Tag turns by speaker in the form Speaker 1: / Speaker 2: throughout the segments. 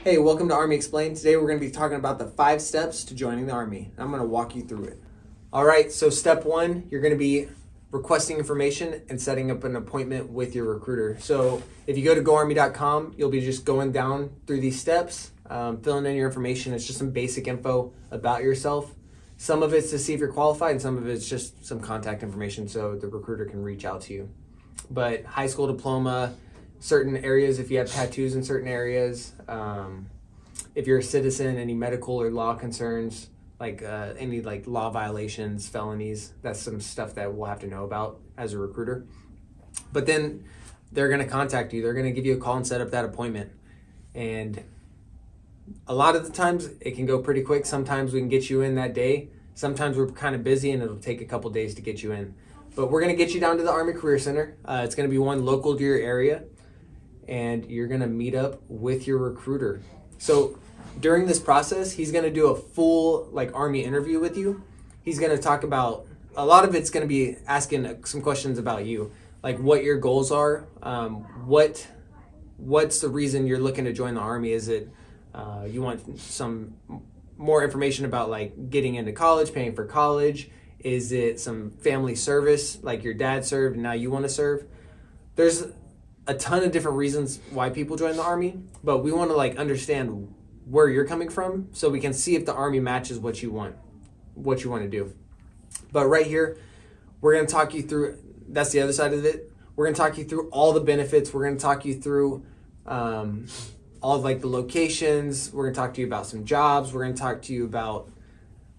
Speaker 1: Hey, welcome to Army Explained. Today we're going to be talking about the 5 steps to joining the Army. I'm going to walk you through it. All right, so step 1, you're going to be requesting information and setting up an appointment with your recruiter. So if you go to goarmy.com, you'll be just going down through these steps, filling in your information. It's just some basic info about yourself. Some of it's to see if you're qualified, and some of it's just some contact information so the recruiter can reach out to you. But high school diploma, certain areas, if you have tattoos in certain areas, if you're a citizen, any medical or law concerns, like any like law violations, felonies, that's some stuff that we'll have to know about as a recruiter. But then they're going to contact you. They're going to give you a call and set up that appointment. And a lot of the times it can go pretty quick. Sometimes we can get you in that day. Sometimes we're kind of busy and it'll take a couple days to get you in. But we're going to get you down to the Army Career Center. It's going to be one local to your area. And you're going to meet up with your recruiter. So during this process, he's going to do a full Army interview with you. He's going to talk about, a lot of it's going to be asking some questions about you, like what your goals are, what's the reason you're looking to join the Army. Is it you want some more information about like getting into college, paying for college? Is it some family service, like your dad served and now you want to serve? There's a ton of different reasons why people join the Army, but we want to understand where you're coming from so we can see if the Army matches what you want to do. But right here, we're going to talk you through, that's the other side of it. We're going to talk you through all the benefits. We're going to talk you through all of the locations. We're going to talk to you about some jobs. We're going to talk to you about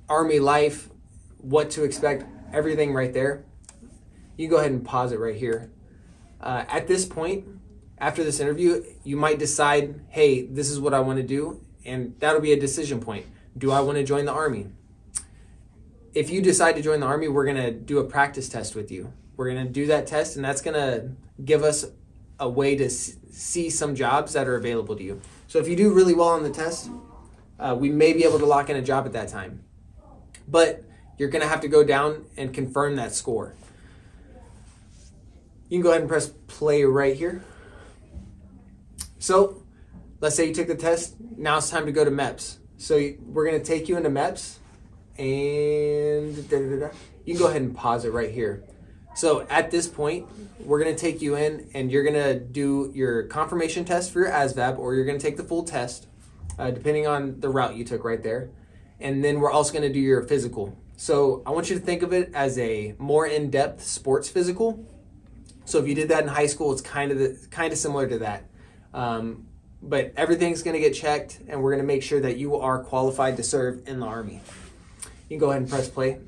Speaker 1: Army life, what to expect, everything right there. You can go ahead and pause it right here. At this point, after this interview, you might decide, hey, this is what I want to do, and that'll be a decision point. Do I want to join the Army? If you decide to join the Army, we're going to do a practice test with you. We're going to do that test, and that's going to give us a way to see some jobs that are available to you. So if you do really well on the test, we may be able to lock in a job at that time. But you're going to have to go down and confirm that score. You can go ahead and press play right here. So let's say you took the test. Now it's time to go to MEPS. So we're going to take you into MEPS, and you can go ahead and pause it right here. So at this point, we're going to take you in, and you're going to do your confirmation test for your ASVAB, or you're going to take the full test, depending on the route you took right there. And then we're also going to do your physical. So I want you to think of it as a more in-depth sports physical. So if you did that in high school, it's kind of similar to that. But everything's going to get checked, and we're going to make sure that you are qualified to serve in the Army. You can go ahead and press play.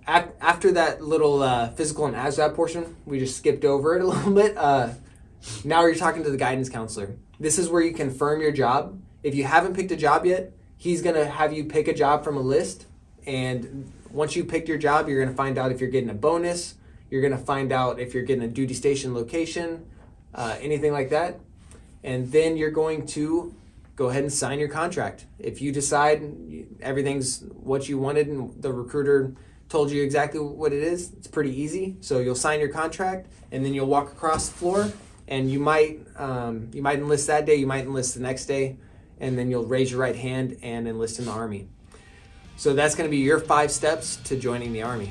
Speaker 1: After that little physical and ASVAB portion, we just skipped over it a little bit. Now you're talking to the guidance counselor. This is where you confirm your job. If you haven't picked a job yet, he's going to have you pick a job from a list. And once you picked your job, you're going to find out if you're getting a bonus. You're going to find out if you're getting a duty station location, anything like that. And then you're going to go ahead and sign your contract. If you decide everything's what you wanted and the recruiter told you exactly what it is, it's pretty easy. So you'll sign your contract, and then you'll walk across the floor, and you might enlist that day, you might enlist the next day, and then you'll raise your right hand and enlist in the Army. So that's going to be your 5 steps to joining the Army.